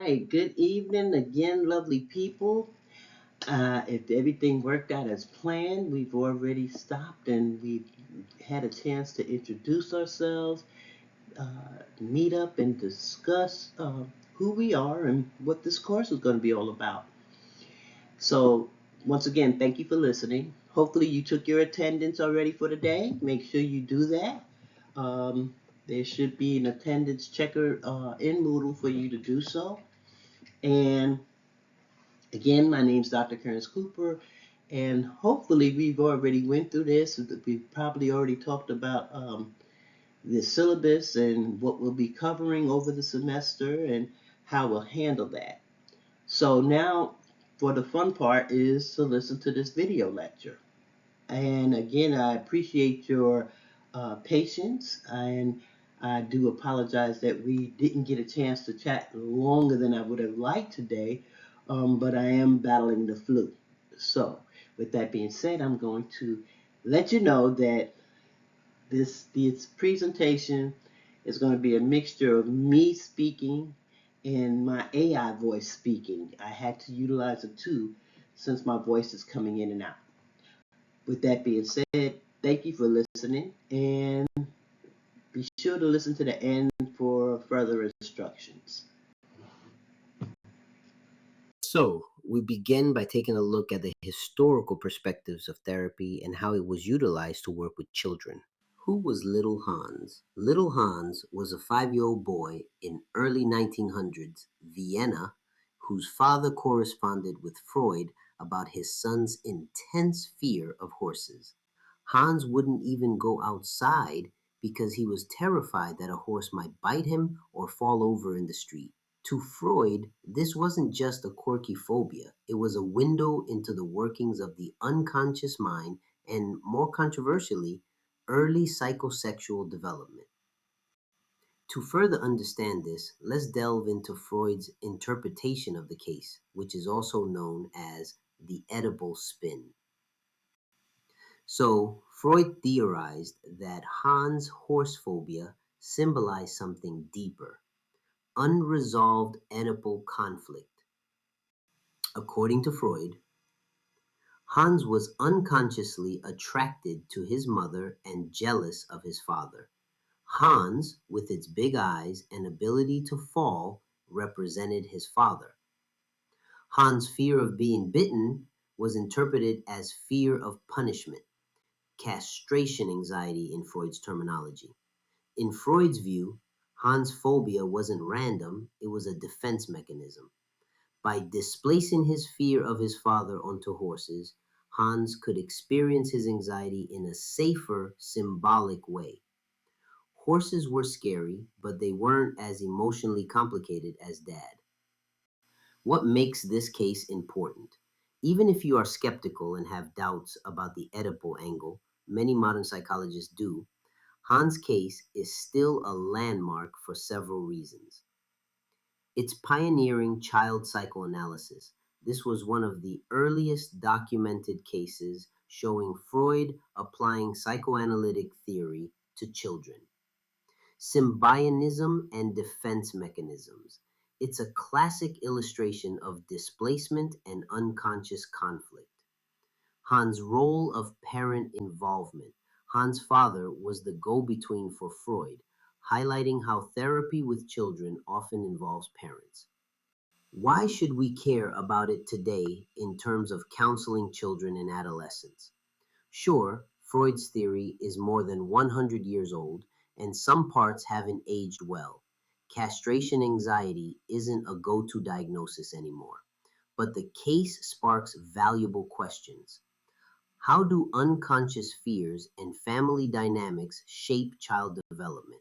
Good evening again, lovely people. If everything worked out as planned, we've already stopped and we've had a chance to introduce ourselves, meet up, and discuss who we are and what this course is going to be all about. So, once again, thank you for listening. Hopefully, you took your attendance already for the day. Make sure you do that. Um, there should be an attendance checker in Moodle for you to do so. And again, my name's Dr. Kearns-Cooper, and hopefully we've already went through this. We've probably already talked about the syllabus and what we'll be covering over the semester and how we'll handle that. So now, for the fun part is to listen to this video lecture. And again, I appreciate your patience, and I do apologize that we didn't get a chance to chat longer than I would have liked today, but I am battling the flu. So, with that being said, I'm going to let you know that this presentation is going to be a mixture of me speaking and my AI voice speaking. I had to utilize the two since my voice is coming in and out. With that being said, thank you for listening, and be sure to listen to the end for further instructions. So, we begin by taking a look at the historical perspectives of therapy and how it was utilized to work with children. Who was Little Hans? Little Hans was a 5-year-old boy in early 1900s Vienna whose father corresponded with Freud about his son's intense fear of horses. Hans wouldn't even go outside because he was terrified that a horse might bite him or fall over in the street. To Freud, this wasn't just a quirky phobia, it was a window into the workings of the unconscious mind and, more controversially, early psychosexual development. To further understand this, let's delve into Freud's interpretation of the case, which is also known as the Oedipal spin. So, Freud theorized that Hans' horse phobia symbolized something deeper, unresolved Oedipal conflict. According to Freud, Hans was unconsciously attracted to his mother and jealous of his father. Hans, with its big eyes and ability to fall, represented his father. Hans' fear of being bitten was interpreted as fear of punishment, castration anxiety in Freud's terminology. In Freud's view, Hans' phobia wasn't random, it was a defense mechanism. By displacing his fear of his father onto horses, Hans could experience his anxiety in a safer, symbolic way. Horses were scary, but they weren't as emotionally complicated as Dad. What makes this case important? Even if you are skeptical and have doubts about the Oedipal angle, many modern psychologists do, Hans' case is still a landmark for several reasons. It's pioneering child psychoanalysis. This was one of the earliest documented cases showing Freud applying psychoanalytic theory to children. Symbionism and defense mechanisms. It's a classic illustration of displacement and unconscious conflict. Hans' role of parent involvement. Hans' father was the go-between for Freud, highlighting how therapy with children often involves parents. Why should we care about it today in terms of counseling children and adolescents? Sure, Freud's theory is more than 100 years old, and some parts haven't aged well. Castration anxiety isn't a go-to diagnosis anymore. But the case sparks valuable questions. How do unconscious fears and family dynamics shape child development?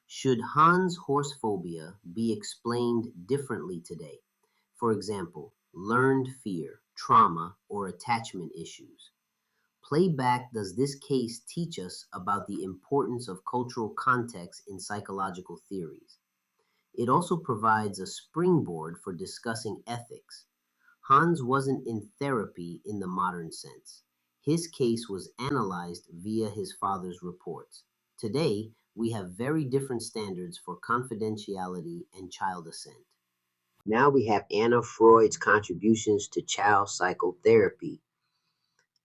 Should Hans' horse phobia be explained differently today? For example, learned fear, trauma, or attachment issues. Playback does this case teach us about the importance of cultural context in psychological theories. It also provides a springboard for discussing ethics. Hans wasn't in therapy in the modern sense. His case was analyzed via his father's reports. Today, we have very different standards for confidentiality and child assent. Now we have Anna Freud's contributions to child psychotherapy.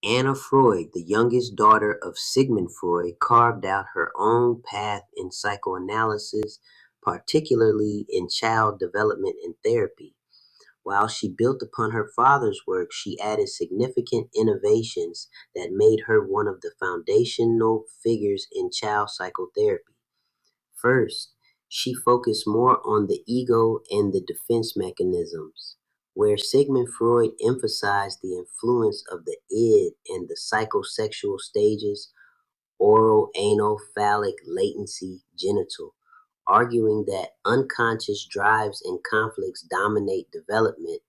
Anna Freud, the youngest daughter of Sigmund Freud, carved out her own path in psychoanalysis, particularly in child development and therapy. While she built upon her father's work, she added significant innovations that made her one of the foundational figures in child psychotherapy. First, she focused more on the ego and the defense mechanisms, where Sigmund Freud emphasized the influence of the id and the psychosexual stages, oral, anal, phallic, latency, genital, arguing that unconscious drives and conflicts dominate development.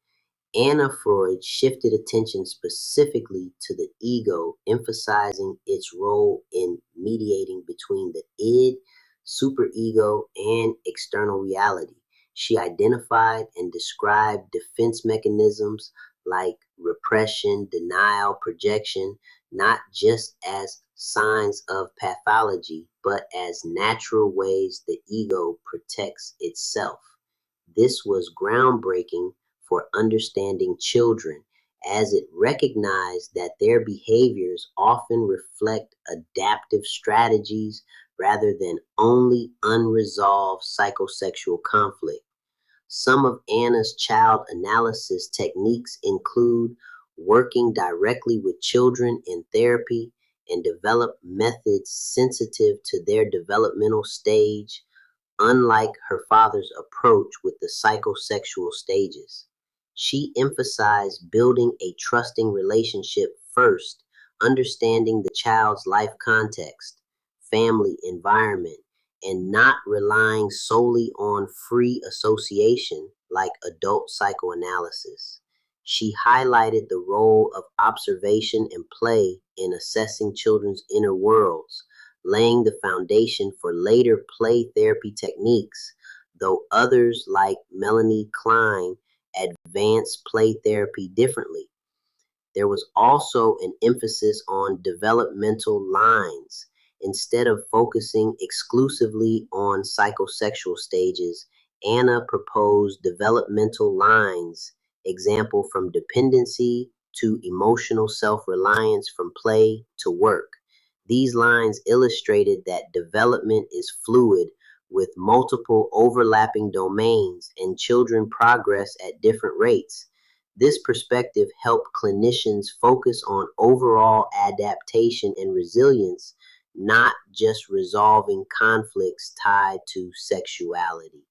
Anna Freud shifted attention specifically to the ego, emphasizing its role in mediating between the id, superego, and external reality. She identified and described defense mechanisms like repression, denial, projection, not just as signs of pathology, but as natural ways the ego protects itself. This was groundbreaking for understanding children, as it recognized that their behaviors often reflect adaptive strategies rather than only unresolved psychosexual conflict. Some of Anna's child analysis techniques include working directly with children in therapy and develop methods sensitive to their developmental stage, unlike her father's approach with the psychosexual stages. She emphasized building a trusting relationship first, understanding the child's life context, family environment, and not relying solely on free association like adult psychoanalysis. She highlighted the role of observation and play in assessing children's inner worlds, laying the foundation for later play therapy techniques, though others like Melanie Klein advance play therapy differently. There was also an emphasis on developmental lines. Instead of focusing exclusively on psychosexual stages, Anna proposed developmental lines, example from dependency to emotional self-reliance, from play to work. These lines illustrated that development is fluid with multiple overlapping domains and children progress at different rates. This perspective helped clinicians focus on overall adaptation and resilience, not just resolving conflicts tied to sexuality.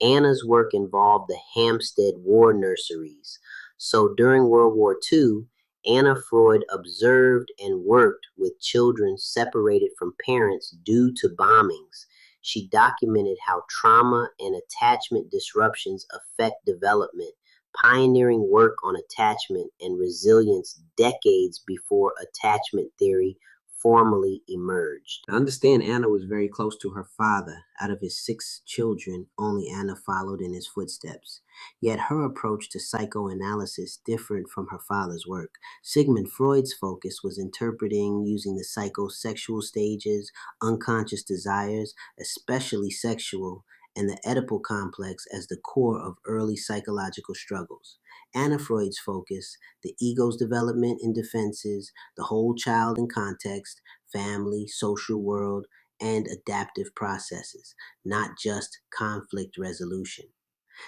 Anna's work involved the Hampstead War Nurseries. So during World War II, Anna Freud observed and worked with children separated from parents due to bombings. She documented how trauma and attachment disruptions affect development, pioneering work on attachment and resilience decades before attachment theory formally emerged. To understand, Anna was very close to her father. Out of his 6 children, only Anna followed in his footsteps. Yet her approach to psychoanalysis differed from her father's work. Sigmund Freud's focus was interpreting using the psychosexual stages, unconscious desires, especially sexual, and the Oedipal complex as the core of early psychological struggles. Anna Freud's focus, the ego's development and defenses, the whole child in context, family, social world, and adaptive processes, not just conflict resolution.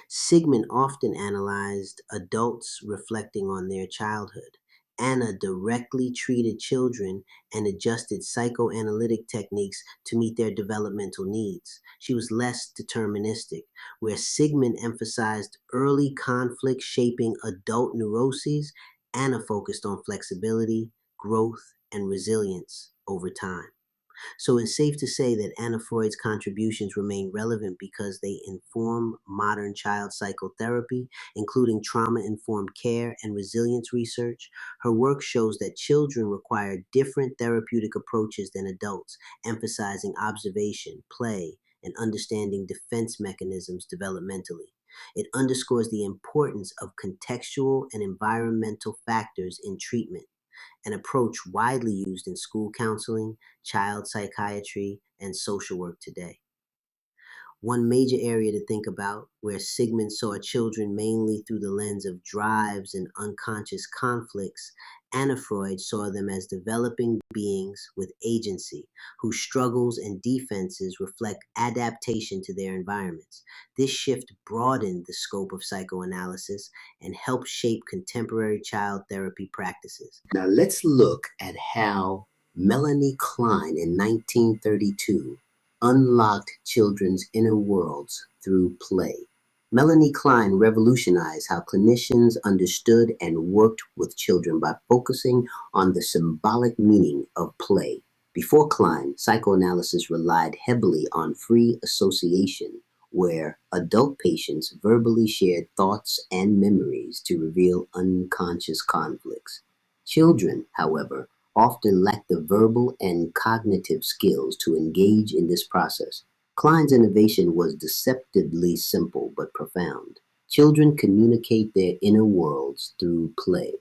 Sigmund often analyzed adults reflecting on their childhood. Anna directly treated children and adjusted psychoanalytic techniques to meet their developmental needs. She was less deterministic, where Sigmund emphasized early conflict shaping adult neuroses. Anna focused on flexibility, growth, and resilience over time. So it's safe to say that Anna Freud's contributions remain relevant because they inform modern child psychotherapy, including trauma-informed care and resilience research. Her work shows that children require different therapeutic approaches than adults, emphasizing observation, play, and understanding defense mechanisms developmentally. It underscores the importance of contextual and environmental factors in treatment, an approach widely used in school counseling, child psychiatry, and social work today. One major area to think about, where Sigmund saw children mainly through the lens of drives and unconscious conflicts, Anna Freud saw them as developing beings with agency, whose struggles and defenses reflect adaptation to their environments. This shift broadened the scope of psychoanalysis and helped shape contemporary child therapy practices. Now let's look at how Melanie Klein in 1932 unlocked children's inner worlds through play. Melanie Klein revolutionized how clinicians understood and worked with children by focusing on the symbolic meaning of play. Before Klein, psychoanalysis relied heavily on free association, where adult patients verbally shared thoughts and memories to reveal unconscious conflicts. Children, however, often lack the verbal and cognitive skills to engage in this process. Klein's innovation was deceptively simple but profound. Children communicate their inner worlds through play.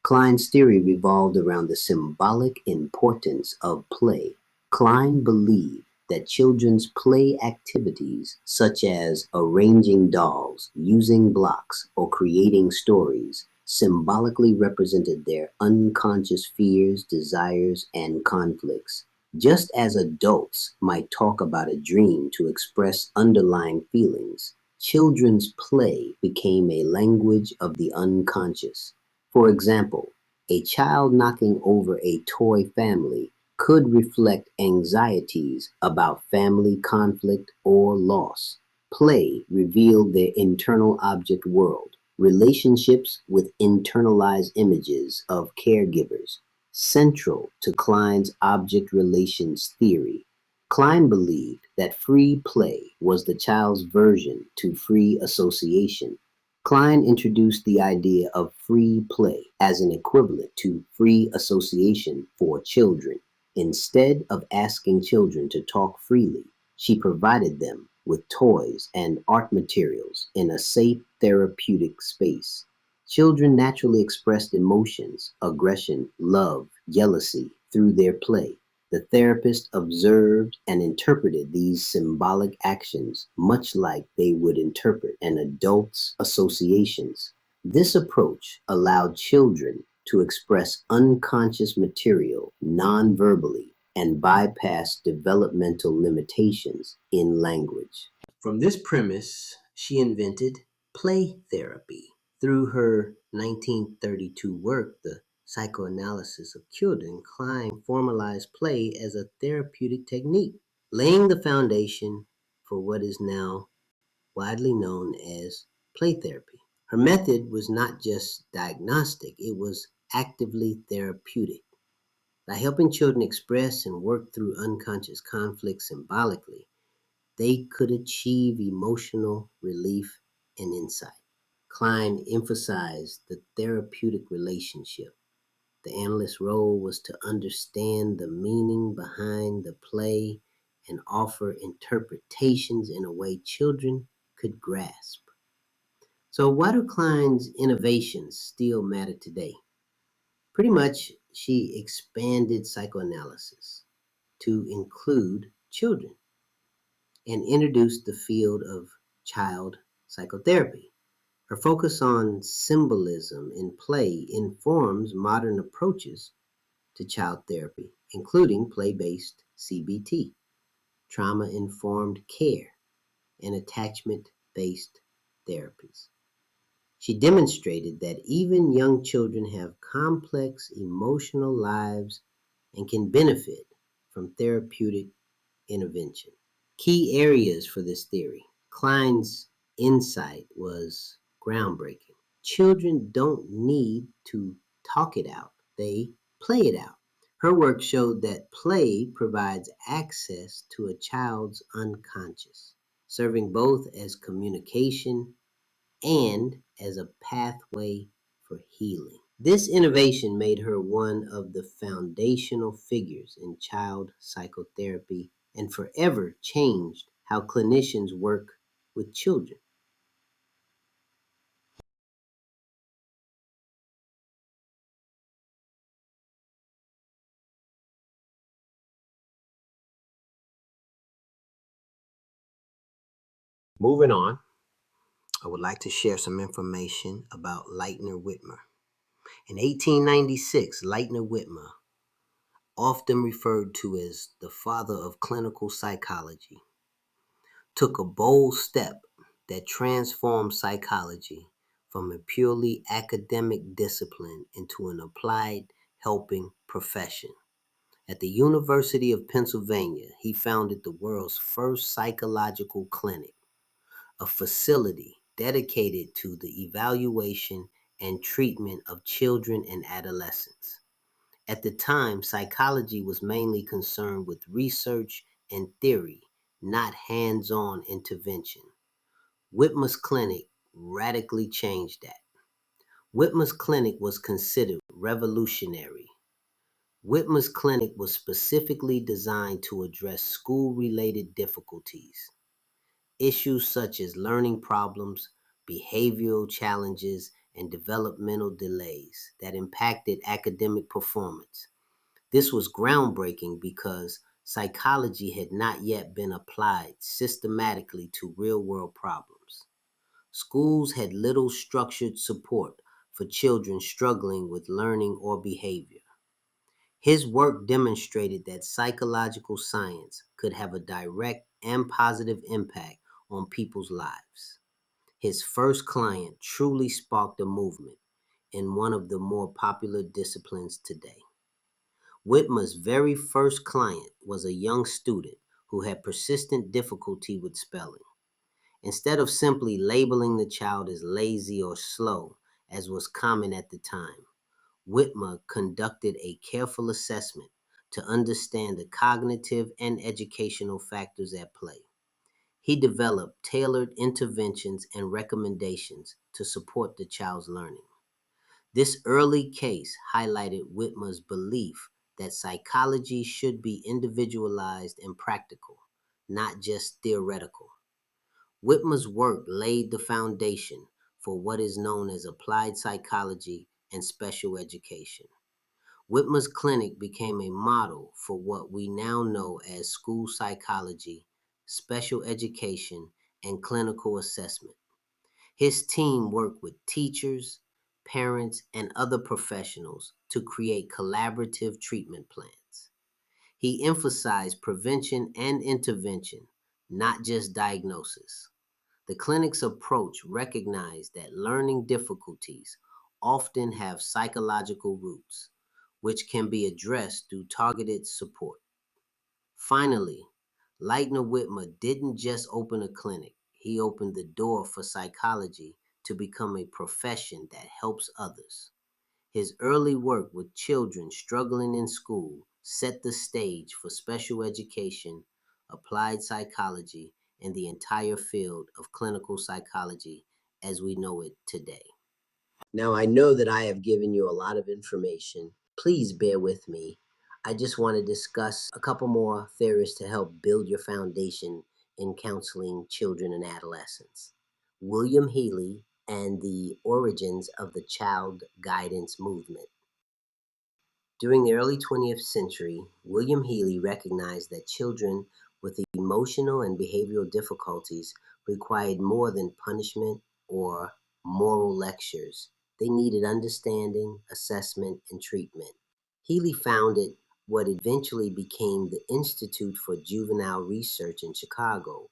Klein's theory revolved around the symbolic importance of play. Klein believed that children's play activities, such as arranging dolls, using blocks, or creating stories, symbolically represented their unconscious fears, desires, and conflicts. Just as adults might talk about a dream to express underlying feelings, children's play became a language of the unconscious. For example, a child knocking over a toy family could reflect anxieties about family conflict or loss. Play revealed their internal object world, relationships with internalized images of caregivers, central to Klein's object relations theory. Klein believed that free play was the child's version to free association. Klein introduced the idea of free play as an equivalent to free association for children. Instead of asking children to talk freely, she provided them with toys and art materials in a safe therapeutic space. Children naturally expressed emotions, aggression, love, jealousy through their play. The therapist observed and interpreted these symbolic actions much like they would interpret an adult's associations. This approach allowed children to express unconscious material non-verbally and bypass developmental limitations in language. From this premise, she invented play therapy. Through her 1932 work, The Psychoanalysis of Children, Klein formalized play as a therapeutic technique, laying the foundation for what is now widely known as play therapy. Her method was not just diagnostic, it was actively therapeutic. By helping children express and work through unconscious conflicts symbolically, they could achieve emotional relief and insight. Klein emphasized the therapeutic relationship. The analyst's role was to understand the meaning behind the play and offer interpretations in a way children could grasp. So, why do Klein's innovations still matter today? Pretty much, she expanded psychoanalysis to include children and introduced the field of child psychotherapy. Her focus on symbolism in play informs modern approaches to child therapy, including play-based CBT, trauma-informed care, and attachment-based therapies. She demonstrated that even young children have complex emotional lives and can benefit from therapeutic intervention. Key areas for this theory. Klein's insight was groundbreaking. Children don't need to talk it out, they play it out. Her work showed that play provides access to a child's unconscious, serving both as communication and as a pathway for healing. This innovation made her one of the foundational figures in child psychotherapy and forever changed how clinicians work with children. Moving on, I would like to share some information about Lightner Whitmer. In 1896, Lightner Whitmer, often referred to as the father of clinical psychology, took a bold step that transformed psychology from a purely academic discipline into an applied helping profession. At the University of Pennsylvania, he founded the world's first psychological clinic, a facility dedicated to the evaluation and treatment of children and adolescents. At the time, psychology was mainly concerned with research and theory, not hands on intervention. Whitmer's clinic radically changed that. Whitmer's clinic was considered revolutionary. Whitmer's clinic was specifically designed to address school related difficulties, issues such as learning problems, behavioral challenges, and developmental delays that impacted academic performance. This was groundbreaking because psychology had not yet been applied systematically to real world problems. Schools had little structured support for children struggling with learning or behavior. His work demonstrated that psychological science could have a direct and positive impact on people's lives. His first client truly sparked a movement in one of the more popular disciplines today. Whitmer's very first client was a young student who had persistent difficulty with spelling. Instead of simply labeling the child as lazy or slow, as was common at the time, Whitmer conducted a careful assessment to understand the cognitive and educational factors at play. He developed tailored interventions and recommendations to support the child's learning. This early case highlighted Whitmer's belief that psychology should be individualized and practical, not just theoretical. Whitmer's work laid the foundation for what is known as applied psychology and special education. Whitmer's clinic became a model for what we now know as school psychology, special education, and clinical assessment. His team worked with teachers, parents, and other professionals to create collaborative treatment plans. He emphasized prevention and intervention, not just diagnosis. The clinic's approach recognized that learning difficulties often have psychological roots, which can be addressed through targeted support. Finally, Lightner Whitmer didn't just open a clinic, he opened the door for psychology to become a profession that helps others. His early work with children struggling in school set the stage for special education, applied psychology, and the entire field of clinical psychology as we know it today. Now, I know that I have given you a lot of information. Please bear with me. I just want to discuss a couple more theories to help build your foundation in counseling children and adolescents. William Healy and the origins of the child guidance movement. During the early 20th century, William Healy recognized that children with emotional and behavioral difficulties required more than punishment or moral lectures. They needed understanding, assessment, and treatment. Healy founded what eventually became the Institute for Juvenile Research in Chicago,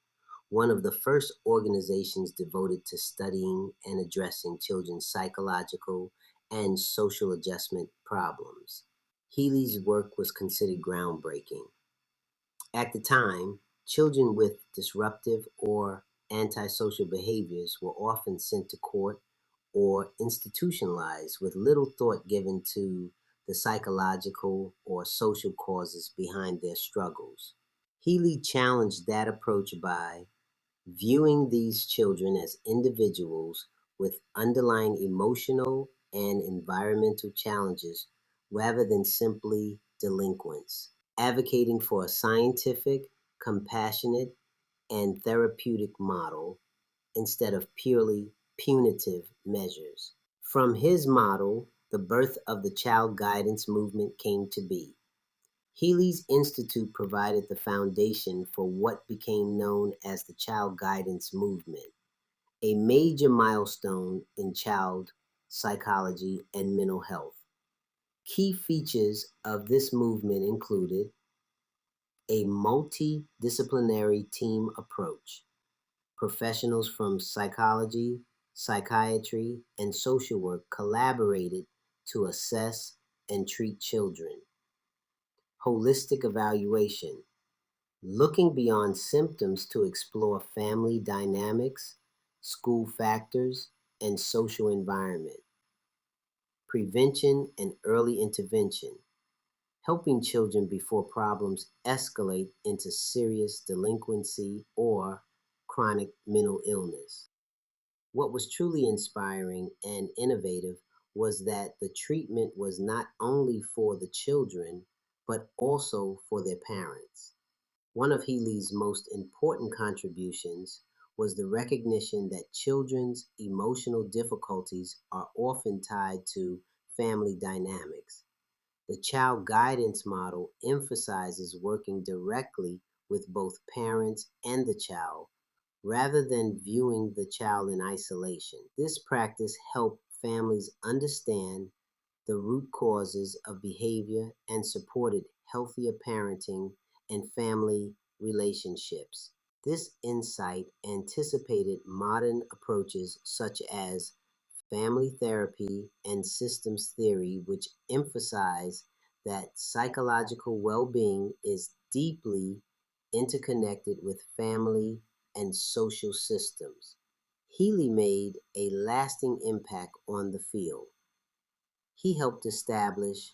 one of the first organizations devoted to studying and addressing children's psychological and social adjustment problems. Healy's work was considered groundbreaking. At the time, children with disruptive or antisocial behaviors were often sent to court or institutionalized with little thought given to the psychological or social causes behind their struggles. Healy challenged that approach by viewing these children as individuals with underlying emotional and environmental challenges rather than simply delinquents, advocating for a scientific, compassionate, and therapeutic model instead of purely punitive measures. From his model, the birth of the child guidance movement came to be. Healy's Institute provided the foundation for what became known as the Child Guidance Movement, a major milestone in child psychology and mental health. Key features of this movement included a multidisciplinary team approach. Professionals from psychology, psychiatry, and social work collaborated to assess and treat children. Holistic evaluation, looking beyond symptoms to explore family dynamics, school factors, and social environment. Prevention and early intervention, helping children before problems escalate into serious delinquency or chronic mental illness. What was truly inspiring and innovative was that the treatment was not only for the children, but also for their parents. One of Healy's most important contributions was the recognition that children's emotional difficulties are often tied to family dynamics. The child guidance model emphasizes working directly with both parents and the child rather than viewing the child in isolation. This practice helped families understand the root causes of behavior and supported healthier parenting and family relationships. This insight anticipated modern approaches such as family therapy and systems theory, which emphasize that psychological well being is deeply interconnected with family and social systems. Healy made a lasting impact on the field. He helped establish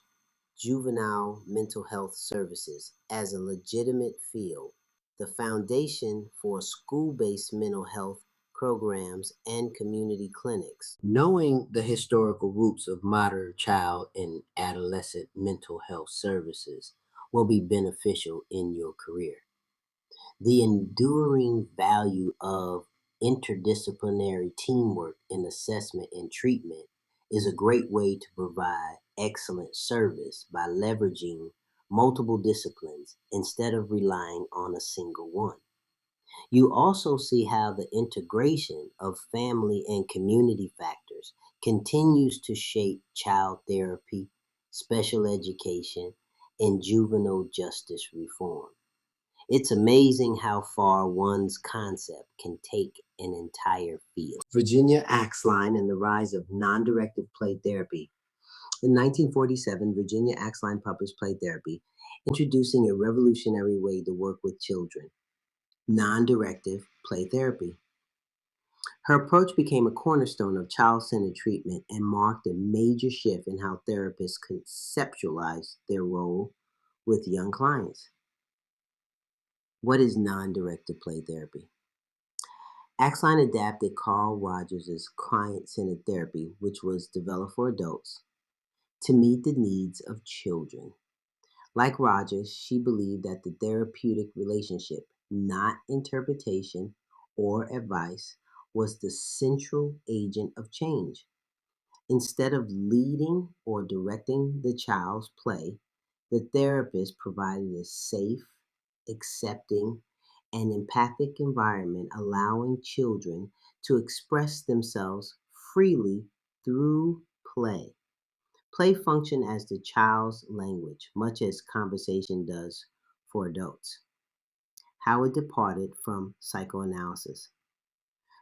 juvenile mental health services as a legitimate field, the foundation for school-based mental health programs and community clinics. Knowing the historical roots of modern child and adolescent mental health services will be beneficial in your career. The enduring value of interdisciplinary teamwork in assessment and treatment is a great way to provide excellent service by leveraging multiple disciplines instead of relying on a single one. You also see how the integration of family and community factors continues to shape child therapy, special education, and juvenile justice reform. It's amazing how far one's concept can take an entire field. Virginia Axline and the rise of non-directive play therapy. In 1947, Virginia Axline published Play Therapy, introducing a revolutionary way to work with children, non-directive play therapy. Her approach became a cornerstone of child-centered treatment and marked a major shift in how therapists conceptualize their role with young clients. What is non-directive play therapy? Axline adapted Carl Rogers' client-centered therapy, which was developed for adults, to meet the needs of children. Like Rogers, she believed that the therapeutic relationship, not interpretation or advice, was the central agent of change. Instead of leading or directing the child's play, the therapist provided a safe, accepting, and empathic environment allowing children to express themselves freely through play. Play functioned as the child's language, much as conversation does for adults. How it departed from psychoanalysis.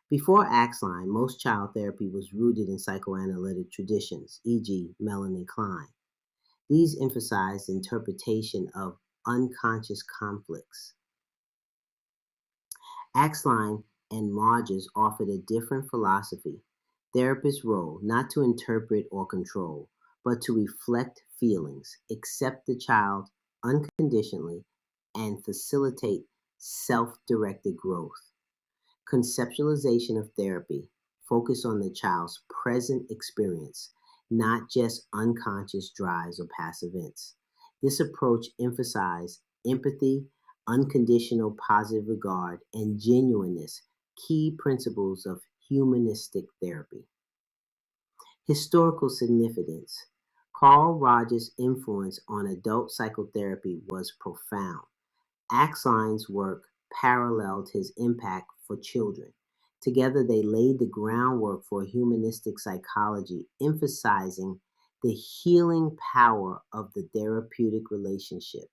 Before Axline, most child therapy was rooted in psychoanalytic traditions, e.g., Mellon and Klein. These emphasized interpretation of unconscious conflicts. Axline and Rogers offered a different philosophy. Therapist's role, not to interpret or control, but to reflect feelings, accept the child unconditionally, and facilitate self-directed growth. Conceptualization of therapy, focus on the child's present experience, not just unconscious drives or past events. This approach emphasized empathy, unconditional positive regard, and genuineness, key principles of humanistic therapy. Historical significance. Carl Rogers' influence on adult psychotherapy was profound. Axeline's work paralleled his impact for children. Together, they laid the groundwork for humanistic psychology, emphasizing the healing power of the therapeutic relationship.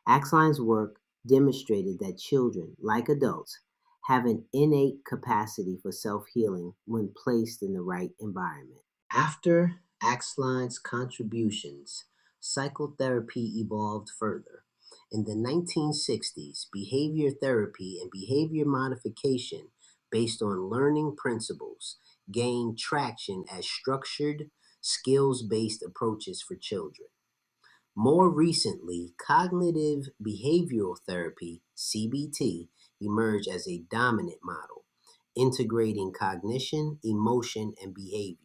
Axeline's work demonstrated that children, like adults, have an innate capacity for self-healing when placed in the right environment. After Axeline's contributions, psychotherapy evolved further. In the 1960s, behavior therapy and behavior modification based on learning principles gained traction as structured, skills-based approaches for children. More recently, cognitive behavioral therapy (CBT) emerged as a dominant model, integrating cognition, emotion, and behavior.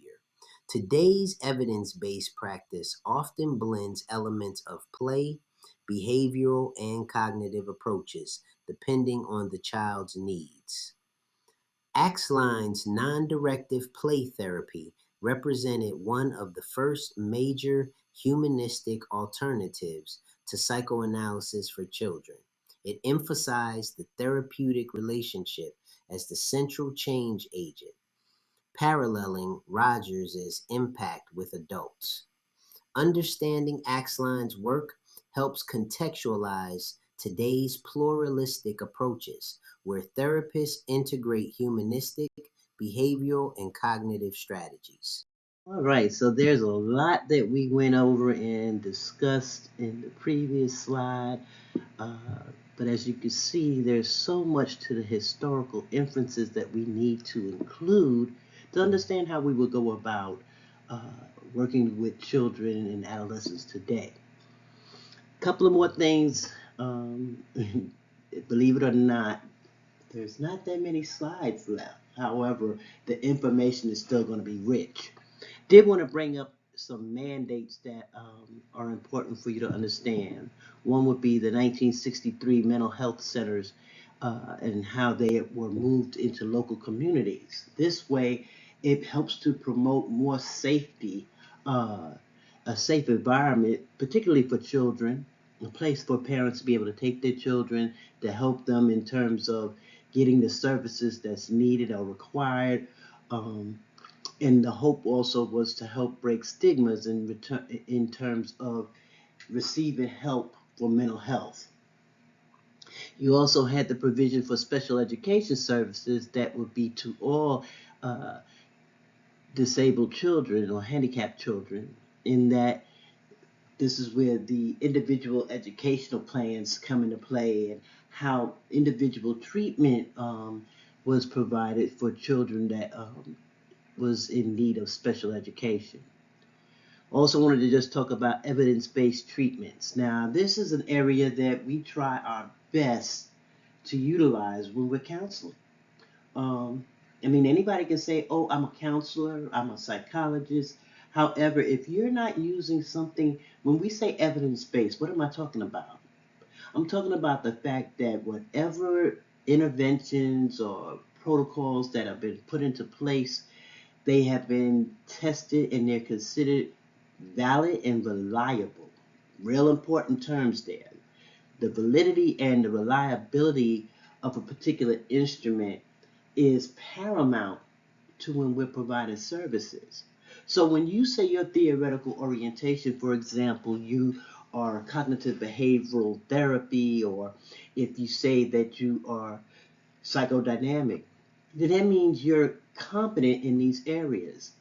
Today's evidence-based practice often blends elements of play, behavioral, and cognitive approaches, depending on the child's needs. Axeline's non-directive play therapy represented one of the first major humanistic alternatives to psychoanalysis for children. It emphasized the therapeutic relationship as the central change agent, paralleling Rogers' impact with adults. Understanding Axeline's work helps contextualize today's pluralistic approaches, where therapists integrate humanistic, behavioral, and cognitive strategies. All right, so there's a lot that we went over and discussed in the previous slide. Uh, but as you can see, there's so much to the historical inferences that we need to include to understand how we will go about uh, working with children and adolescents today. A couple of more things. Believe it or not, there's not that many slides left. However, the information is still going to be rich. Did want to bring up some mandates that are important for you to understand. One would be the 1963 mental health centers and how they were moved into local communities. This way, it helps to promote more safety, uh, a safe environment, particularly for children, a place for parents to be able to take their children to help them in terms of getting the services that's needed or required. Um, and the hope also was to help break stigmas in terms of receiving help for mental health. You also had the provision for special education services that would be to all uh, disabled children or handicapped children, in that this is where the individual educational plans come into play and how individual treatment was provided for children that was in need of special education. Also wanted to just talk about evidence-based treatments. Now, this is an area that we try our best to utilize when we're counseling. Um, I mean, anybody can say, oh, I'm a counselor, I'm a psychologist. However, if you're not using something, when we say evidence-based, what am I talking about? I'm talking about the fact that whatever interventions or protocols that have been put into place, they have been tested and they're considered valid and reliable. Real important terms there. The validity and the reliability of a particular instrument is paramount to when we're providing services. So when you say your theoretical orientation, for example, you are cognitive behavioral therapy, or if you say that you are psychodynamic, then that means you're competent in these areas.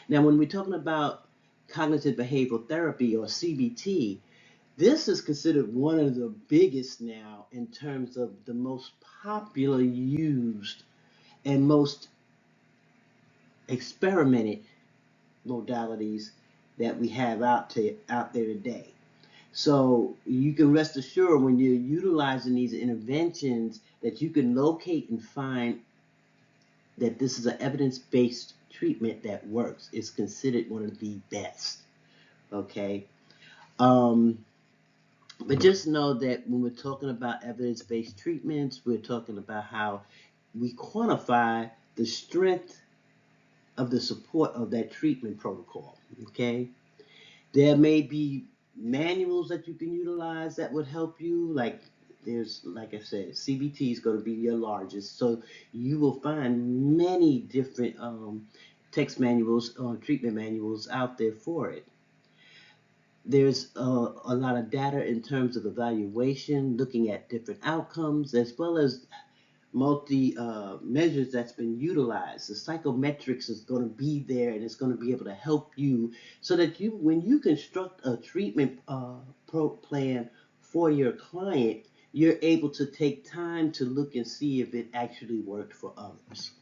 Now, when we're talking about cognitive behavioral therapy or CBT, this is considered one of the biggest now in terms of the most popular used and most experimented modalities that we have out there today. So you can rest assured when you're utilizing these interventions that you can locate and find that this is an evidence-based treatment that works. It's considered one of the best. Okay. Um, but just know that when we're talking about evidence-based treatments, we're talking about how we quantify the strength of the support of that treatment protocol. Okay, there may be manuals that you can utilize that would help you. Like I said, CBT is going to be your largest, so you will find many different text manuals or treatment manuals out there for it. There's a lot of data in terms of evaluation, looking at different outcomes, as well as multi measures that's been utilized. The psychometrics is going to be there, and it's going to be able to help you so that you, when you construct a treatment plan for your client, you're able to take time to look and see if it actually worked for others.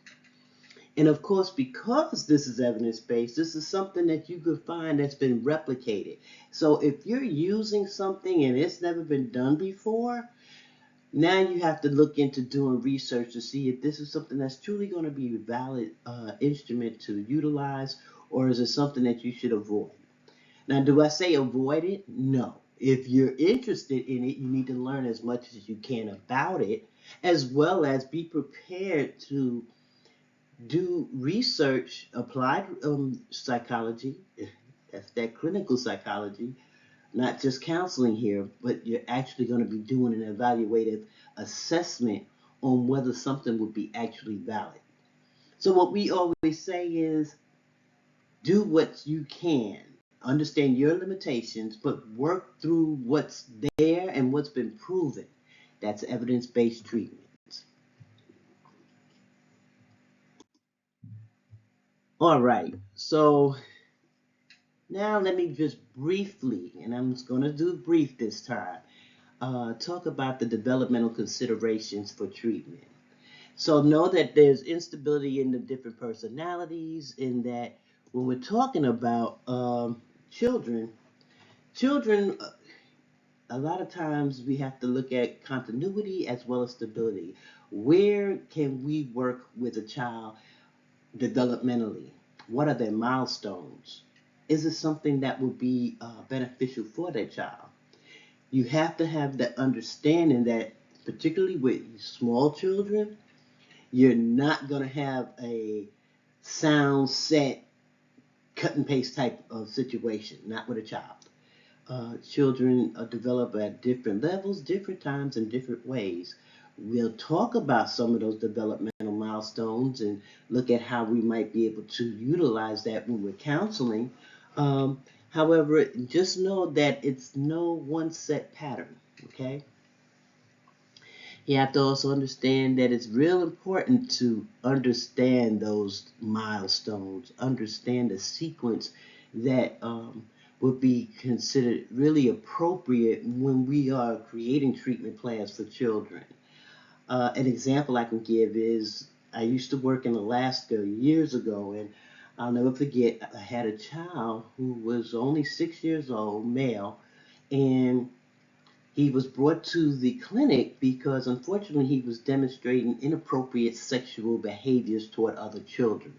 And of course, because this is evidence-based, this is something that you could find that's been replicated. So if you're using something and it's never been done before, now you have to look into doing research to see if this is something that's truly going to be a valid instrument to utilize, or is it something that you should avoid? Now, do I say avoid it? No. If you're interested in it, you need to learn as much as you can about it, as well as be prepared to do research, applied psychology, that's that clinical psychology, not just counseling here, but you're actually going to be doing an evaluative assessment on whether something would be actually valid. So what we always say is do what you can, understand your limitations, but work through what's there and what's been proven. That's evidence-based treatment. All right, so now let me just briefly, and I'm just going to do brief this time, talk about the developmental considerations for treatment. So know that there's instability in the different personalities, in that when we're talking about children, children, a lot of times we have to look at continuity as well as stability. Where can we work with a child developmentally? What are their milestones? Is it something that would be beneficial for that child? You have to have that understanding that, particularly with small children, you're not going to have a sound set, cut and paste type of situation, not with a child. Children develop at different levels, different times, and different ways. We'll talk about some of those developmental milestones and look at how we might be able to utilize that when we're counseling. However, just know that it's no one set pattern, okay? You have to also understand that it's real important to understand those milestones, understand the sequence that would be considered really appropriate when we are creating treatment plans for children. An example I can give is I used to work in Alaska years ago, and I'll never forget, I had a child who was only 6 years old, male, and he was brought to the clinic because unfortunately he was demonstrating inappropriate sexual behaviors toward other children.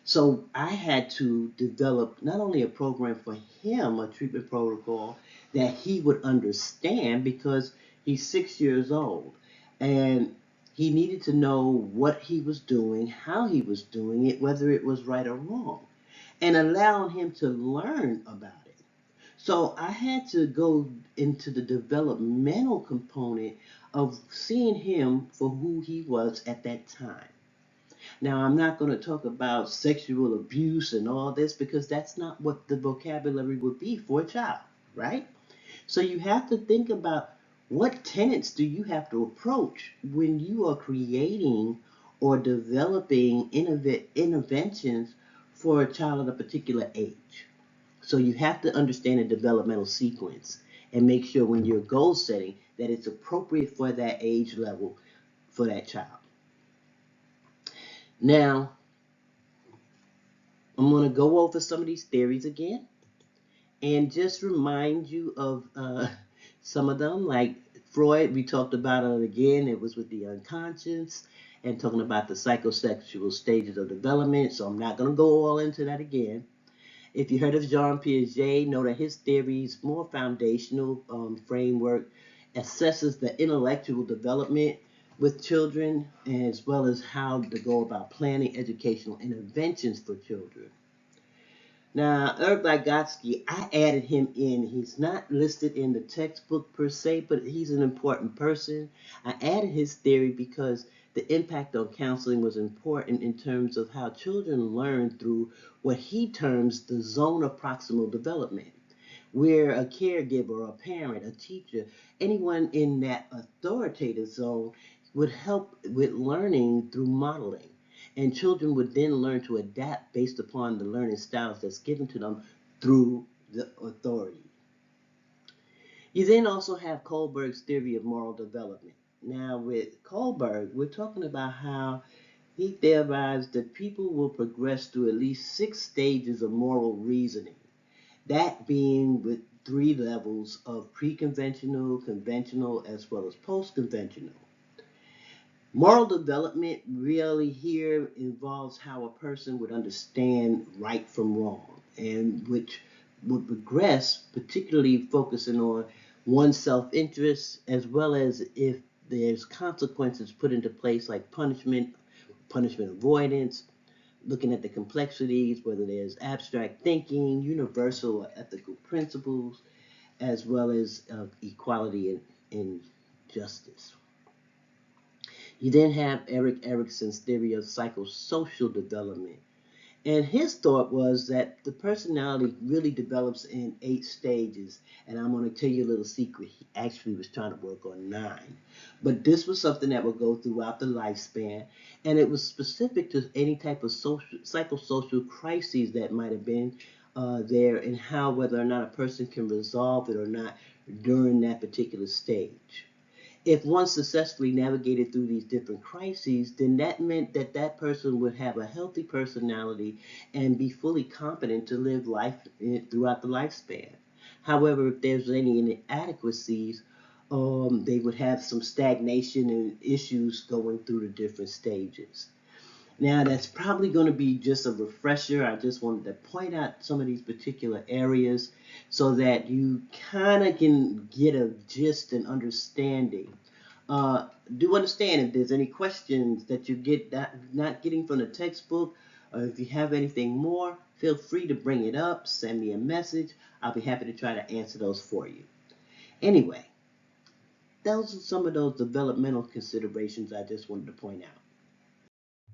So I had to develop not only a program for him, a treatment protocol that he would understand because he's 6 years old. And he needed to know what he was doing, how he was doing it, whether it was right or wrong, and allowing him to learn about it. So I had to go into the developmental component of seeing him for who he was at that time. Now, I'm not going to talk about sexual abuse and all this because that's not what the vocabulary would be for a child, right? So you have to think about what tenets do you have to approach when you are creating or developing interventions for a child at a particular age. So you have to understand the developmental sequence and make sure when you're goal setting that it's appropriate for that age level for that child. Now, I'm going to go over some of these theories again and just remind you of some of them. Like Freud, we talked about it again. It was with the unconscious and talking about the psychosexual stages of development. So I'm not going to go all into that again. If you heard of Jean Piaget, know that his theory's more foundational framework assesses the intellectual development with children, as well as how to go about planning educational interventions for children. Now, Irv Vygotsky, I added him in. He's not listed in the textbook per se, but he's an important person. I added his theory because the impact on counseling was important in terms of how children learn through what he terms the zone of proximal development, where a caregiver, a parent, a teacher, anyone in that authoritative zone would help with learning through modeling. And children would then learn to adapt based upon the learning styles that's given to them through the authority. You then also have Kohlberg's theory of moral development. Now, with Kohlberg, we're talking about how he theorized that people will progress through at least 6 stages of moral reasoning, that being with 3 levels of pre-conventional, conventional, as well as post-conventional. Moral development really here involves how a person would understand right from wrong, and which would progress, particularly focusing on one's self-interest, as well as if there's consequences put into place like punishment, punishment avoidance, looking at the complexities, whether there's abstract thinking, universal or ethical principles, as well as equality and justice. You then have Erik Erikson's theory of psychosocial development. And his thought was that the personality really develops in 8 stages. And I'm going to tell you a little secret. He actually was trying to work on 9. But this was something that would go throughout the lifespan. And it was specific to any type of psychosocial crises that might have been there, and how whether or not a person can resolve it or not during that particular stage. If one successfully navigated through these different crises, then that meant that that person would have a healthy personality and be fully competent to live life throughout the lifespan. However, if there's any inadequacies, they would have some stagnation and issues going through the different stages. Now, that's probably going to be just a refresher. I just wanted to point out some of these particular areas so that you kind of can get a gist and understanding. Do understand if there's any questions that you get not getting from the textbook, or if you have anything more, feel free to bring it up, send me a message. I'll be happy to try to answer those for you. Anyway, those are some of those developmental considerations I just wanted to point out.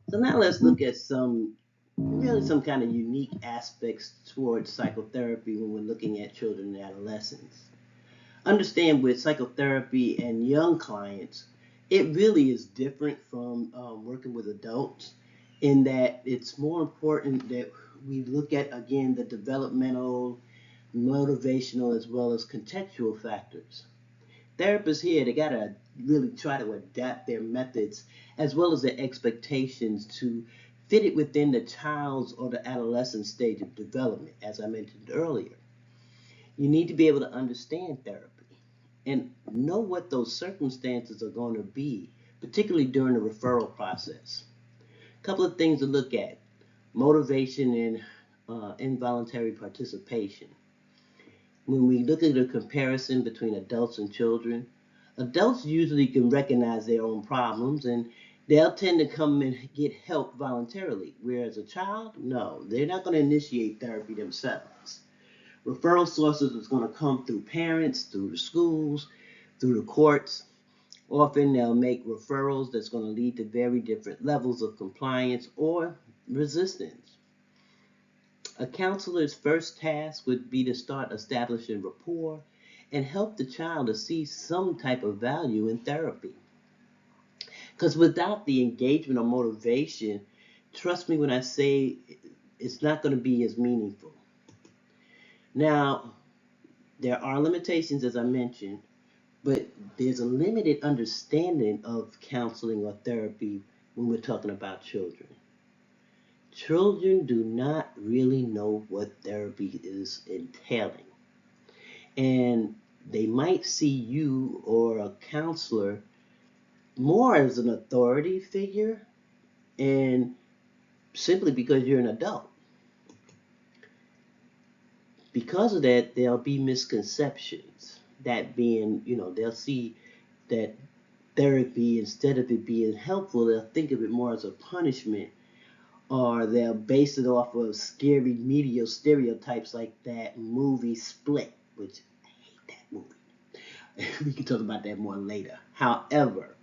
So now let's look at some kind of unique aspects towards psychotherapy when we're looking at children and adolescents. Understand with psychotherapy and young clients, it really is different from working with adults, in that it's more important that we look at, again, the developmental, motivational, as well as contextual factors. Therapists here, they got to really try to adapt their methods as well as their expectations to fit it within the child's or the adolescent stage of development, as I mentioned earlier. You need to be able to understand therapy and know what those circumstances are going to be, particularly during the referral process. A couple of things to look at: motivation and involuntary participation. When we look at a comparison between adults and children, adults usually can recognize their own problems and they'll tend to come and get help voluntarily, whereas a child, no, they're not going to initiate therapy themselves. Referral sources is going to come through parents, through the schools, through the courts. Often they'll make referrals that's going to lead to very different levels of compliance or resistance. A counselor's first task would be to start establishing rapport and help the child to see some type of value in therapy. Because without the engagement or motivation, trust me when I say it's not going to be as meaningful. Now, there are limitations, as I mentioned, but there's a limited understanding of counseling or therapy when we're talking about children. Children do not really know what therapy is entailing. And they might see you or a counselor more as an authority figure, and simply because you're an adult. Because of that, there'll be misconceptions. That being, they'll see that therapy, instead of it being helpful, they'll think of it more as a punishment, or they'll base it off of scary media stereotypes like that movie Split, which I hate that movie. We can talk about that more later. However,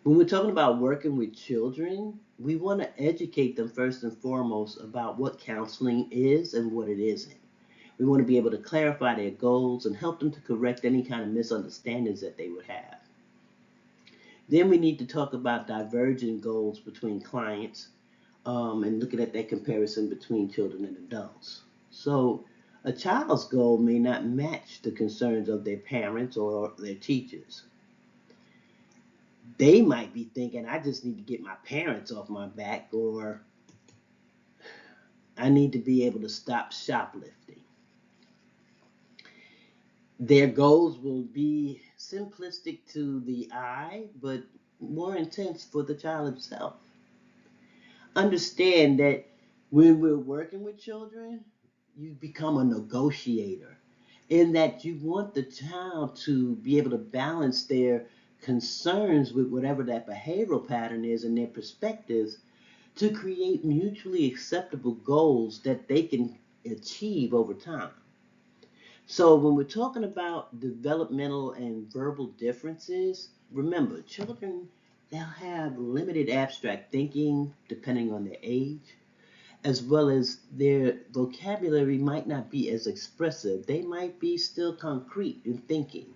when we're talking about working with children, we want to educate them first and foremost about what counseling is and what it isn't. We want to be able to clarify their goals and help them to correct any kind of misunderstandings that they would have. Then we need to talk about divergent goals between clients, and looking at that comparison between children and adults. So, a child's goal may not match the concerns of their parents or their teachers. They might be thinking, I just need to get my parents off my back, or I need to be able to stop shoplifting. Their goals will be simplistic to the eye, but more intense for the child himself. Understand that when we're working with children, you become a negotiator, in that you want the child to be able to balance their concerns with whatever that behavioral pattern is and their perspectives to create mutually acceptable goals that they can achieve over time. So when we're talking about developmental and verbal differences, remember, children, they'll have limited abstract thinking depending on their age, as well as their vocabulary might not be as expressive. They might be still concrete in thinking.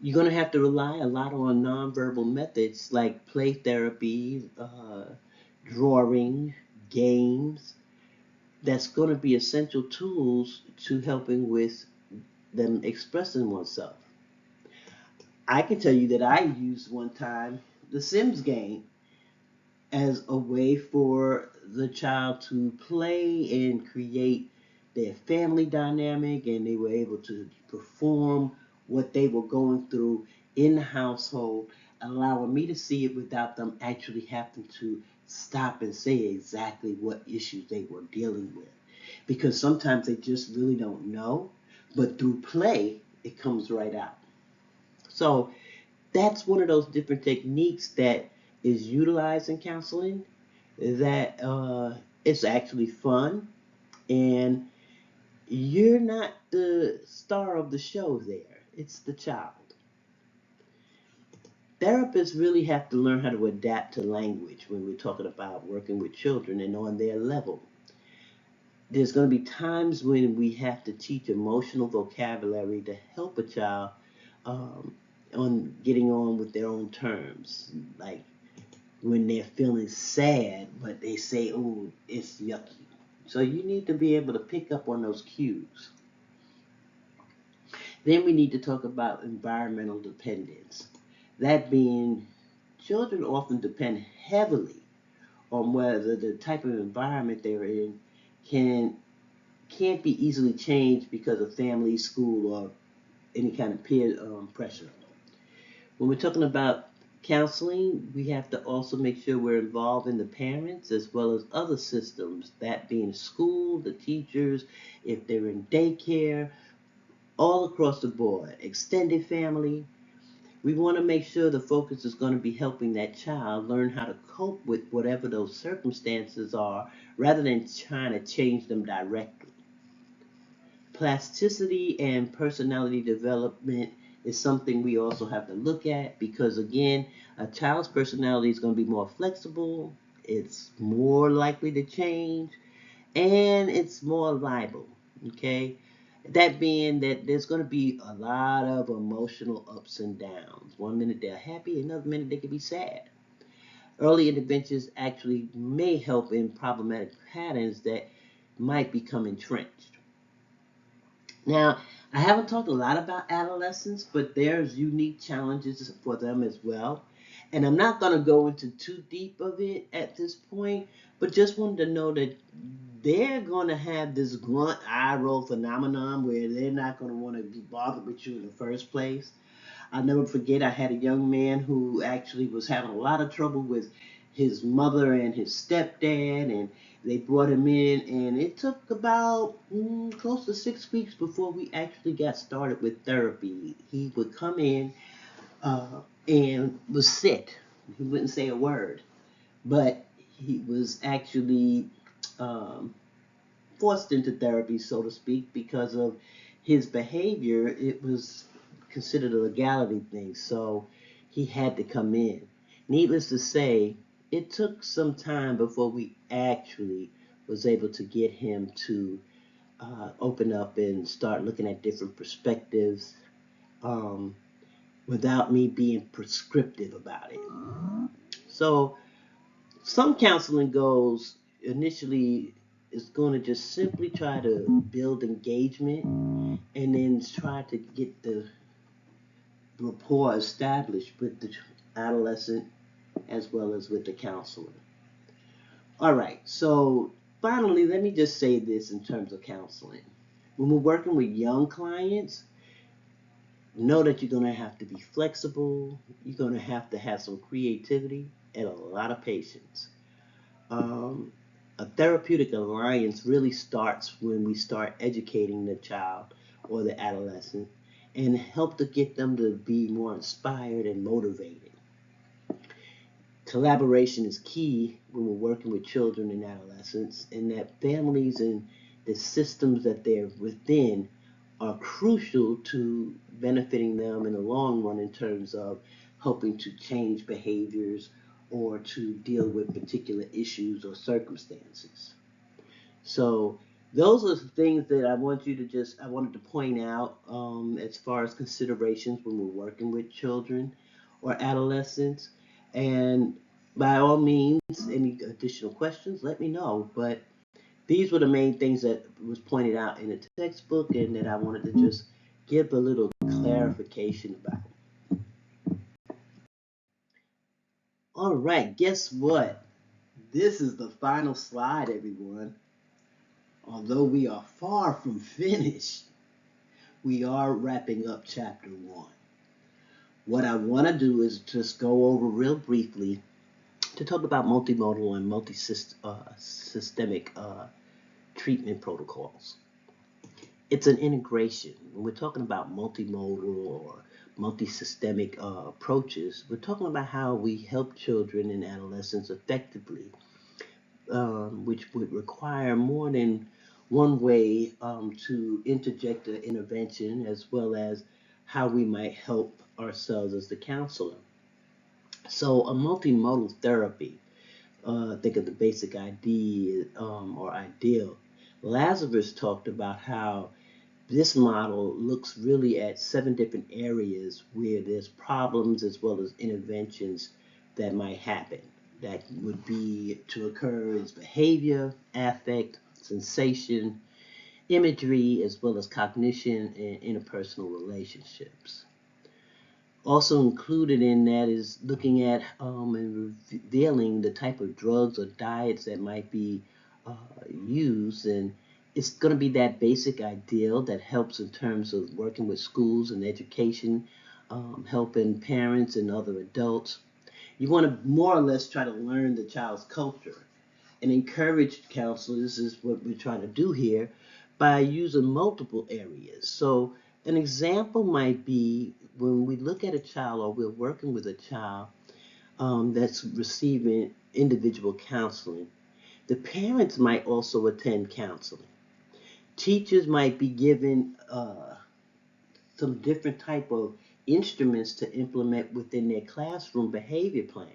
You're going to have to rely a lot on nonverbal methods like play therapy, drawing, games. That's going to be essential tools to helping with them expressing oneself. I can tell you that I used one time the Sims game as a way for the child to play and create their family dynamic, and they were able to perform what they were going through in the household, allowing me to see it without them actually having to stop and say exactly what issues they were dealing with. Because sometimes they just really don't know, but through play, it comes right out. So that's one of those different techniques that is utilized in counseling that it's actually fun, and you're not the star of the show there. It's the child. Therapists really have to learn how to adapt to language when we're talking about working with children and on their level. There's going to be times when we have to teach emotional vocabulary to help a child um, on getting on with their own terms. Like when they're feeling sad, but they say, oh, it's yucky. So you need to be able to pick up on those cues. Then we need to talk about environmental dependence. That being, children often depend heavily on whether the type of environment they're in can can't be easily changed because of family, school, or any kind of peer pressure. When we're talking about counseling, we have to also make sure we're involving the parents as well as other systems, that being school, the teachers, if they're in daycare, all across the board, extended family. We want to make sure the focus is going to be helping that child learn how to cope with whatever those circumstances are rather than trying to change them directly. Plasticity and personality development is something we also have to look at, because again, a child's personality is going to be more flexible, it's more likely to change, and it's more liable. Okay, that being that there's going to be a lot of emotional ups and downs. One minute they're happy, another minute they could be sad. Early interventions actually may help in problematic patterns that might become entrenched. Now, I haven't talked a lot about adolescents, but there's unique challenges for them as well. And I'm not going to go into too deep of it at this point, but just wanted to know that they're going to have this grunt eye roll phenomenon where they're not going to want to be bothered with you in the first place. I'll never forget, I had a young man who actually was having a lot of trouble with his mother and his stepdad, and they brought him in, and it took about close to 6 weeks before we actually got started with therapy. He would come in, and was sick. He wouldn't say a word, but he was actually um, forced into therapy, so to speak, because of his behavior. It was considered a legality thing, so he had to come in. Needless to say, it took some time before we actually was able to get him to open up and start looking at different perspectives um, without me being prescriptive about it. So some counseling goals initially is going to just simply try to build engagement and then try to get the rapport established with the adolescent as well as with the counselor. All right, so finally, let me just say this in terms of counseling. When we're working with young clients, know that you're going to have to be flexible, you're going to have some creativity and a lot of patience. Um, a therapeutic alliance really starts when we start educating the child or the adolescent and help to get them to be more inspired and motivated. Collaboration is key when we're working with children and adolescents, and that families and the systems that they're within are crucial to benefiting them in the long run in terms of helping to change behaviors or to deal with particular issues or circumstances. So those are the things that I wanted to point out as far as considerations when we're working with children or adolescents. And by all means, any additional questions, let me know. But these were the main things that was pointed out in the textbook and that I wanted to just give a little clarification about. All right, guess what? This is the final slide, everyone. Although we are far from finished, we are wrapping up chapter 1. What I want to do is just go over real briefly to talk about multimodal and multi-systemic treatment protocols. It's an integration. When we're talking about multimodal or multi-systemic approaches, we're talking about how we help children and adolescents effectively, which would require more than one way to interject an intervention, as well as how we might help ourselves as the counselor. So, a multimodal therapy, think of the basic idea or ideal. Lazarus talked about how this model looks really at 7 different areas where there's problems as well as interventions that might happen. That would be to occur as behavior, affect, sensation, imagery, as well as cognition and interpersonal relationships. Also included in that is looking at and revealing the type of drugs or diets that might be used, and it's going to be that basic ideal that helps in terms of working with schools and education, helping parents and other adults. You want to more or less try to learn the child's culture and encourage counselors is what we're trying to do here by using multiple areas. So an example might be when we look at a child or we're working with a child that's receiving individual counseling, the parents might also attend counseling. Teachers might be given some different type of instruments to implement within their classroom behavior plan.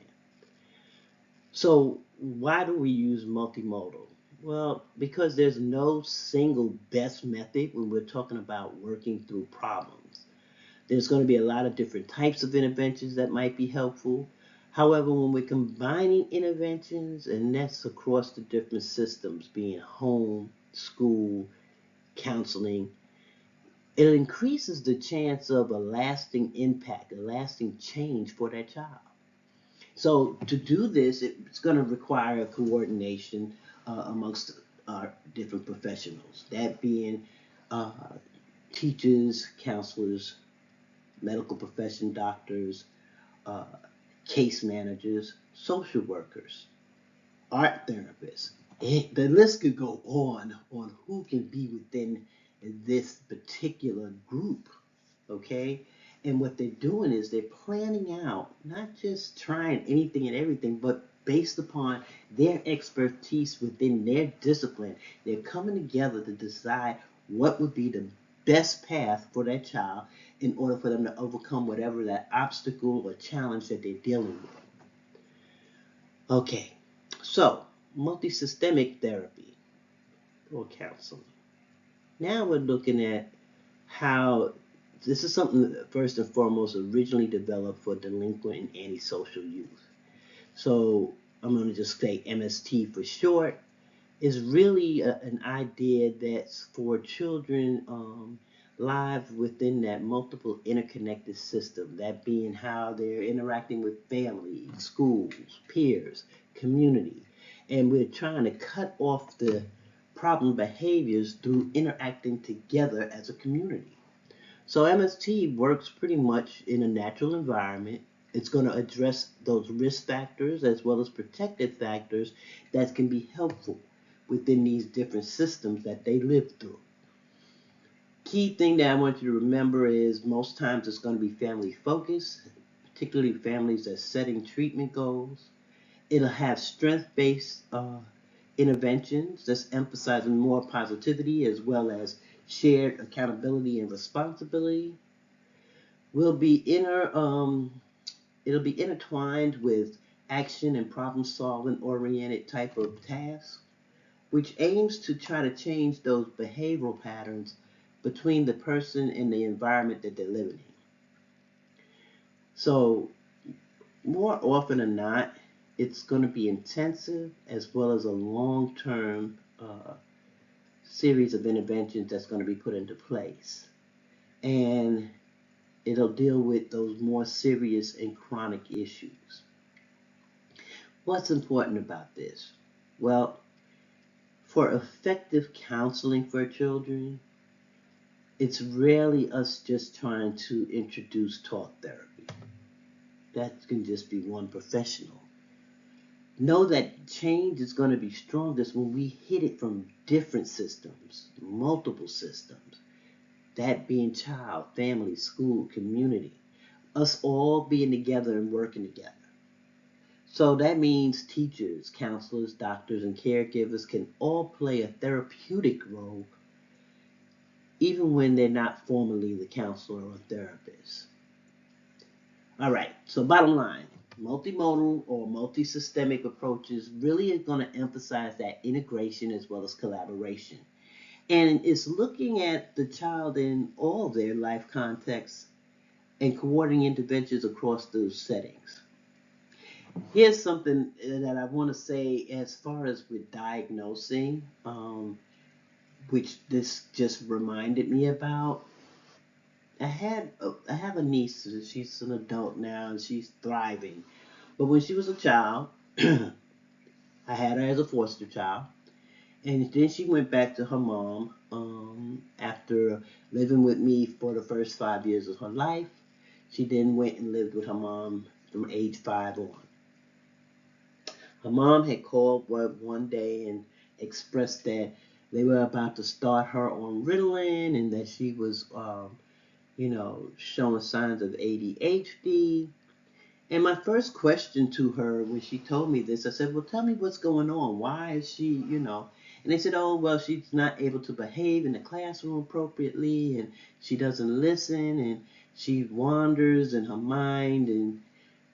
So why do we use multimodal? Well, because there's no single best method when we're talking about working through problems. There's going to be a lot of different types of interventions that might be helpful. However, when we're combining interventions, and that's across the different systems, being home, school, counseling, it increases the chance of a lasting impact, a lasting change for that child. So to do this, it's going to require coordination amongst our different professionals, that being uh, teachers, counselors, medical profession doctors, uh, case managers, social workers, art therapists. The list could go on who can be within this particular group, okay? And what they're doing is they're planning out, not just trying anything and everything, but based upon their expertise within their discipline. They're coming together to decide what would be the best path for that child in order for them to overcome whatever that obstacle or challenge that they're dealing with. Okay, so multisystemic therapy or counseling. Now we're looking at how this is something that first and foremost originally developed for delinquent and antisocial youth. So I'm going to just say MST for short is really an idea that's for children live within that multiple interconnected system, that being how they're interacting with family, schools, peers, community. And we're trying to cut off the problem behaviors through interacting together as a community. So MST works pretty much in a natural environment. It's going to address those risk factors as well as protective factors that can be helpful within these different systems that they live through. Key thing that I want you to remember is most times it's going to be family focused, particularly families that are setting treatment goals. It'll have strength-based interventions that's emphasizing more positivity as well as shared accountability and responsibility. Will be it'll be intertwined with action and problem solving oriented type of tasks, which aims to try to change those behavioral patterns between the person and the environment that they're living in. So more often than not, it's going to be intensive as well as a long-term series of interventions that's going to be put into place. And it'll deal with those more serious and chronic issues. What's important about this? Well, for effective counseling for children, it's rarely us just trying to introduce talk therapy. That can just be one professional. Know that change is going to be strongest when we hit it from different systems, multiple systems. That being child, family, school, community. Us all being together and working together. So that means teachers, counselors, doctors, and caregivers can all play a therapeutic role even when they're not formally the counselor or therapist. All right, so bottom line, multimodal or multisystemic approaches really are going to emphasize that integration as well as collaboration. And it's looking at the child in all their life contexts and coordinating interventions across those settings. Here's something that I want to say as far as with diagnosing, which this just reminded me about. I have a niece. She's an adult now and she's thriving. But when she was a child, I had her as a foster child, and then she went back to her mom after living with me for the first 5 years of her life. She then went and lived with her mom from age 5 on. Her mom had called one day and expressed that they were about to start her on Ritalin and that she was, showing signs of ADHD. And my first question to her when she told me this, I said, well, tell me what's going on. Why is she. And they said, oh, well, she's not able to behave in the classroom appropriately and she doesn't listen and she wanders in her mind and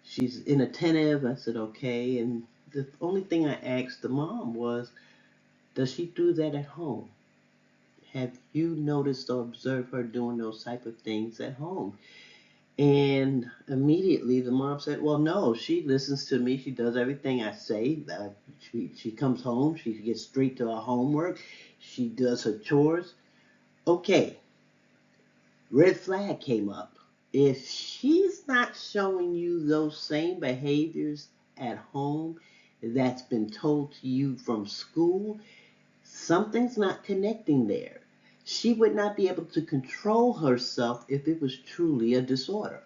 she's inattentive. I said, okay. And the only thing I asked the mom was, does she do that at home? Have you noticed or observed her doing those type of things at home? And immediately the mom said, well, no, she listens to me. She does everything I say. She comes home. She gets straight to her homework. She does her chores. Okay, red flag came up. If she's not showing you those same behaviors at home that's been told to you from school, something's not connecting there. She would not be able to control herself if it was truly a disorder.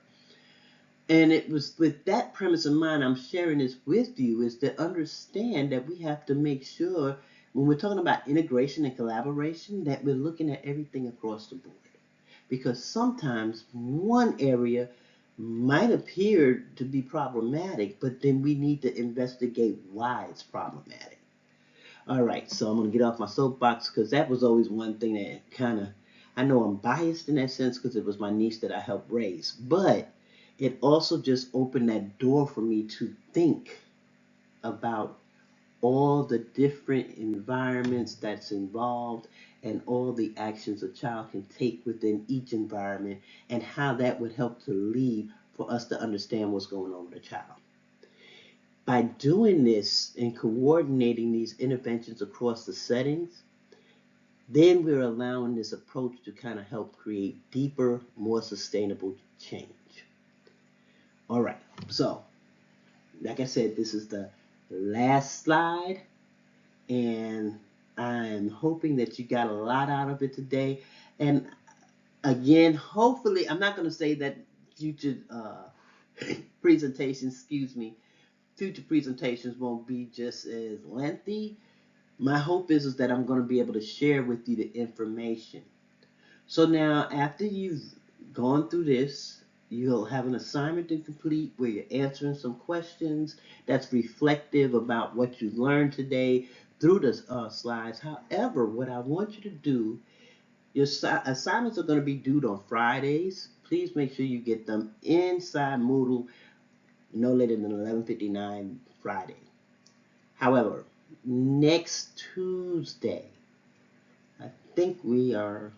And it was with that premise in mind, I'm sharing this with you, is to understand that we have to make sure when we're talking about integration and collaboration that we're looking at everything across the board. because sometimes one area might appear to be problematic, but then we need to investigate why it's problematic. All right, so I'm going to get off my soapbox because that was always one thing that kind of, I know I'm biased in that sense because it was my niece that I helped raise, but it also just opened that door for me to think about all the different environments that's involved and all the actions a child can take within each environment and how that would help to lead for us to understand what's going on with a child. By doing this and coordinating these interventions across the settings, then we're allowing this approach to kind of help create deeper, more sustainable change. All right, so like I said, this is the last slide, and I'm hoping that you got a lot out of it today. And again, hopefully, I'm not going to say that future presentations, future presentations won't be just as lengthy. My hope is that I'm going to be able to share with you the information. So now, after you've gone through this, you'll have an assignment to complete where you're answering some questions that's reflective about what you learned today through the slides. However, what I want you to do, your assignments are going to be due on Fridays. Please make sure you get them inside Moodle no later than 11:59 Friday. However, next Tuesday, I think we are,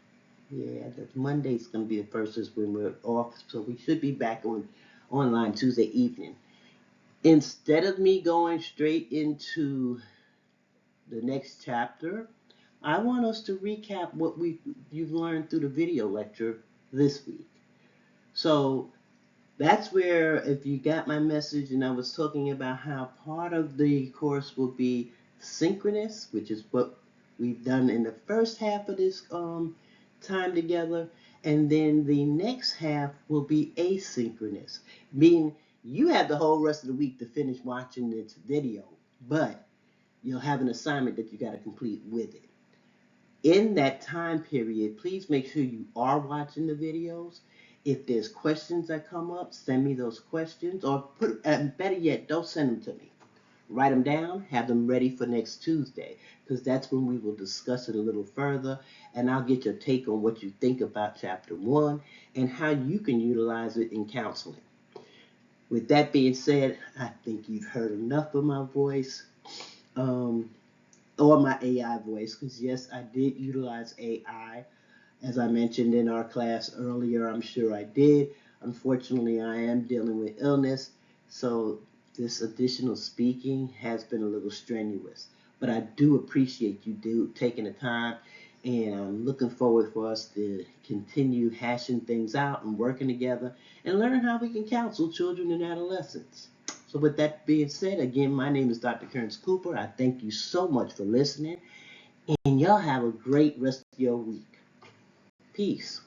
yeah, that Monday's going to be the first is when we're off, so we should be back online Tuesday evening. Instead of me going straight into the next chapter, I want us to recap what you've learned through the video lecture this week. So that's where, if you got my message, and I was talking about how part of the course will be synchronous, which is what we've done in the first half of this time together, and then the next half will be asynchronous, meaning you have the whole rest of the week to finish watching this video, but you'll have an assignment that you got to complete with it. In that time period, please make sure you are watching the videos. If there's questions that come up, send me those questions, or better yet, don't send them to me. Write them down, have them ready for next Tuesday, because that's when we will discuss it a little further, and I'll get your take on what you think about Chapter 1 and how you can utilize it in counseling. With that being said, I think you've heard enough of my voice. Or my AI voice, because yes, I did utilize AI, as I mentioned in our class earlier. I'm sure I did. Unfortunately, I am dealing with illness, so this additional speaking has been a little strenuous. But I do appreciate you taking the time, and I'm looking forward for us to continue hashing things out and working together and learn how we can counsel children and adolescents. So with that being said, again, my name is Dr. Kearns-Cooper. I thank you so much for listening, and y'all have a great rest of your week. Peace.